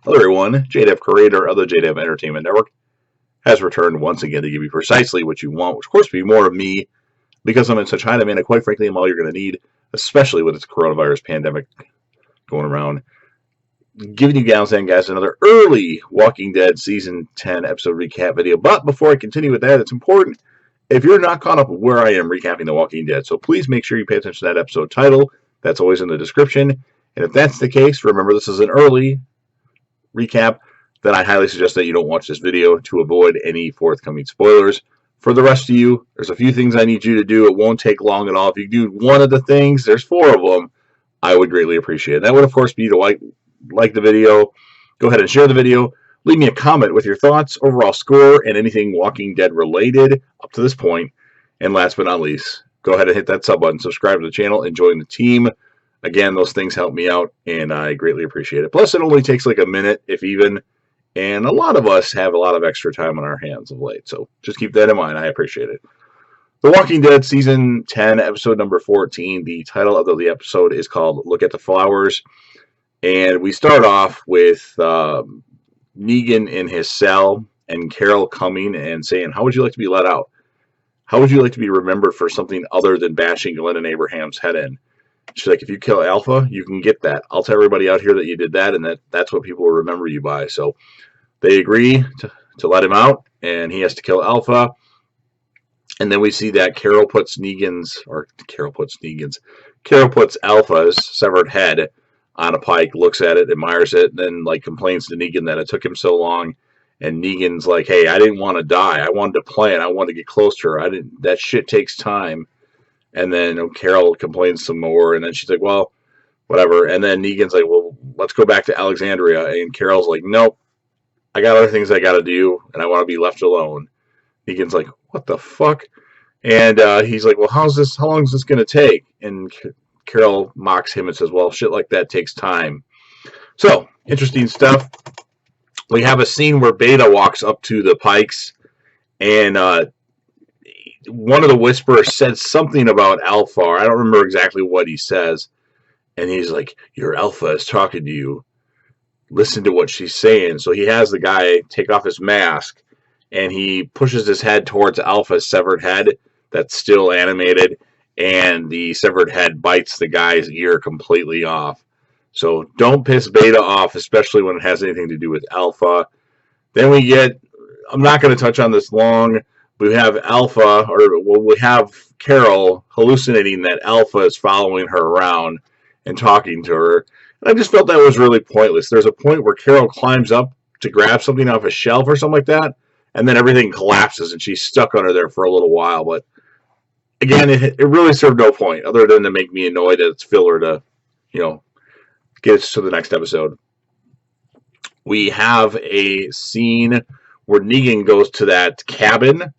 Hello everyone, JDev creator of the JDev Entertainment Network has returned once again to give you precisely what you want, which of course would be more of me because I'm in such high demand and quite frankly I'm all you're going to need, especially with this coronavirus pandemic going around. Giving you gals and guys another early Walking Dead Season 10 episode recap video. But before I continue with that, it's important if you're not caught up with where I am recapping The Walking Dead, so please make sure you pay attention to that episode title. That's always in the description. And if that's the case, remember this is an early recap, then I highly suggest that you don't watch this video to avoid any forthcoming spoilers. For the rest of you, there's a few things I need you to do. It won't take long at all. If you do one of the things, there's 4 of them, I would greatly appreciate it. That would, of course, be to like the video, go ahead and share the video, leave me a comment with your thoughts, overall score, and anything Walking Dead related up to this point. And last but not least, go ahead and hit that sub button, subscribe to the channel, and join the team. Again, those things help me out, and I greatly appreciate it. Plus, it only takes like a minute, if even, and a lot of us have a lot of extra time on our hands of late, so just keep that in mind. I appreciate it. The Walking Dead Season 10, Episode number 14. The title of the episode is called Look at the Flowers, and we start off with Negan in his cell and Carol coming and saying, how would you like to be let out? How would you like to be remembered for something other than bashing Glenn Abraham's head in? She's like, if you kill Alpha, you can get that. I'll tell everybody out here that you did that, and that's what people will remember you by. So they agree to let him out, and he has to kill Alpha. And then we see that Carol puts Alpha's severed head on a pike, looks at it, admires it, and then like complains to Negan that it took him so long. And Negan's like, hey, I didn't want to die. I wanted to plan. I wanted to get close to her. That shit takes time. And then Carol complains some more, and then she's like, well, whatever. And then Negan's like, well, let's go back to Alexandria. And Carol's like, nope, I got other things I got to do, and I want to be left alone. Negan's like, what the fuck? And he's like, well, how long is this going to take? And Carol mocks him and says, well, shit like that takes time. So, interesting stuff. We have a scene where Beta walks up to the Pikes, and one of the Whisperers said something about Alpha. I don't remember exactly what he says. And he's like, your Alpha is talking to you. Listen to what she's saying. So he has the guy take off his mask, and he pushes his head towards Alpha's severed head that's still animated, and the severed head bites the guy's ear completely off. So don't piss Beta off, especially when it has anything to do with Alpha. Then we get, I'm not going to touch on this long, we have Alpha, we have Carol hallucinating that Alpha is following her around and talking to her. And I just felt that was really pointless. There's a point where Carol climbs up to grab something off a shelf or something like that, and then everything collapses and she's stuck under there for a little while. But again, it really served no point other than to make me annoyed that it's filler to, get us to the next episode. We have a scene where Negan goes to that cabin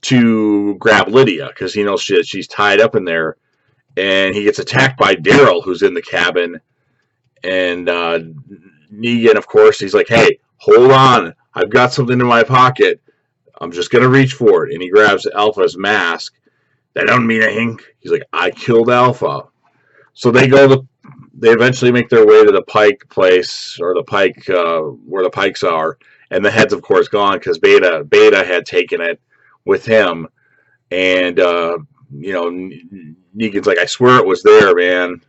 to grab Lydia because he knows she's tied up in there, and he gets attacked by Daryl, who's in the cabin. And Negan, of course, he's like, hey, hold on, I've got something in my pocket, I'm just gonna reach for it. And he grabs Alpha's mask. That don't mean anything. He's like, I killed Alpha. So they eventually make their way to the Pike place, or the Pike where the Pikes are, and the head's of course gone because Beta had taken it with him. And Negan's like, I swear it was there, man.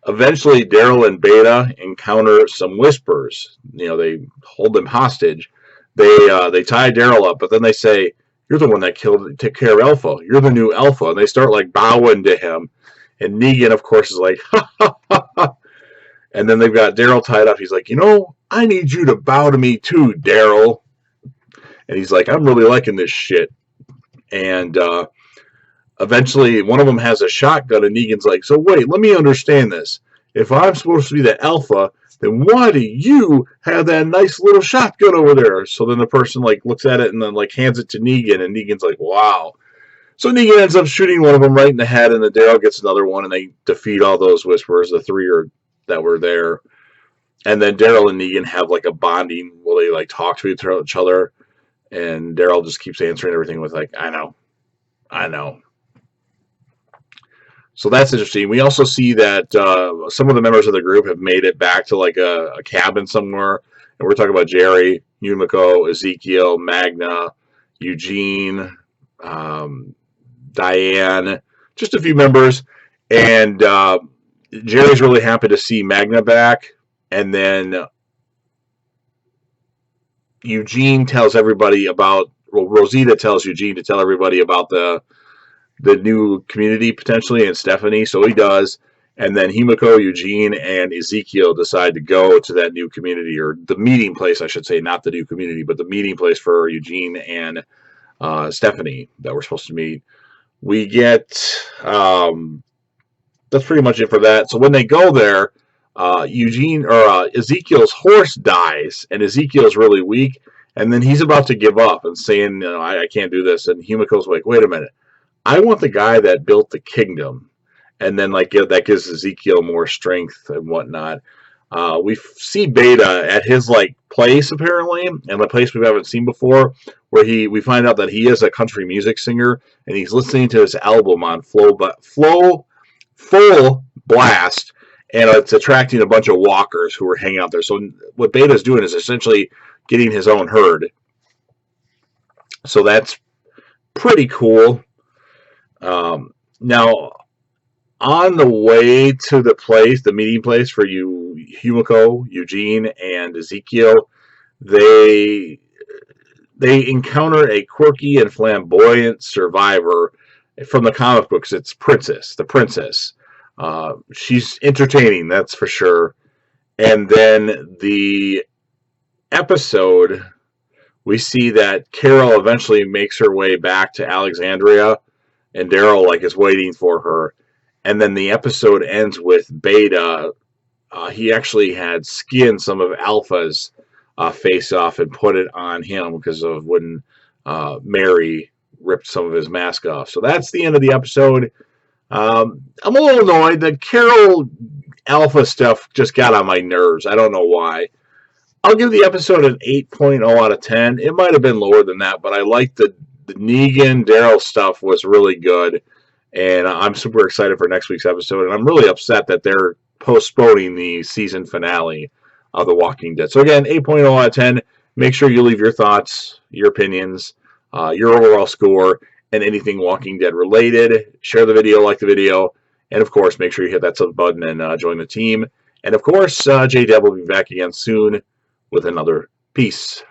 Eventually Daryl and Beta encounter some Whispers. They hold them hostage. They tie Daryl up, but then they say, you're the one that took care of Alpha, you're the new Alpha. And they start like bowing to him, and Negan of course is like, ha ha ha ha. And then they've got Daryl tied up. He's like, I need you to bow to me too, Daryl. And he's like, I'm really liking this shit. And eventually one of them has a shotgun, and Negan's like, so wait, let me understand this. If I'm supposed to be the Alpha, then why do you have that nice little shotgun over there? So then the person like looks at it and then like hands it to Negan, and Negan's like, wow. So Negan ends up shooting one of them right in the head, and then Daryl gets another one, and they defeat all those Whisperers, the 3 that were there. And then Daryl and Negan have like a bonding where they like talk to each other, and Daryl just keeps answering everything with like, I know. So that's interesting. We also see that some of the members of the group have made it back to like a cabin somewhere. And we're talking about Jerry, Yumiko, Ezekiel, Magna, Eugene, Diane, just a few members. And Jerry's really happy to see Magna back. And then Eugene tells everybody about, well, Rosita tells Eugene to tell everybody about the new community potentially, and Stephanie, so he does. And then Himiko, Eugene, and Ezekiel decide to go to that new community, or the meeting place, I should say, not the new community, but the meeting place for Eugene and Stephanie that we're supposed to meet. We get, that's pretty much it for that. So when they go there, Ezekiel's horse dies, and Ezekiel's really weak, and then he's about to give up and saying, I can't do this. And Himiko's like, wait a minute, I want the guy that built the kingdom. And then that gives Ezekiel more strength and whatnot. We see Beta at his place apparently, and a place we haven't seen before, where we find out that he is a country music singer, and he's listening to his album on full blast, and it's attracting a bunch of walkers who are hanging out there. So what Beta's doing is essentially getting his own herd. So that's pretty cool. Now, on the way to the meeting place for Himiko, Eugene, and Ezekiel, they encounter a quirky and flamboyant survivor from the comic books. It's the princess. She's entertaining, that's for sure. And then the episode, we see that Carol eventually makes her way back to Alexandria, and Daryl is waiting for her. And then the episode ends with Beta. He actually had skinned some of Alpha's face off and put it on him because of when Mary ripped some of his mask off. So that's the end of the episode. I'm a little annoyed that Carol Alpha stuff just got on my nerves. I don't know why. I'll give the episode an 8.0 out of 10. It might have been lower than that, but I liked the Negan Daryl stuff was really good. And I'm super excited for next week's episode. And I'm really upset that they're postponing the season finale of The Walking Dead. So again, 8.0 out of 10. Make sure you leave your thoughts, your opinions, your overall score, and anything Walking Dead related. Share the video, like the video. And of course, make sure you hit that sub button and join the team. And of course, J-Deb will be back again soon with another piece.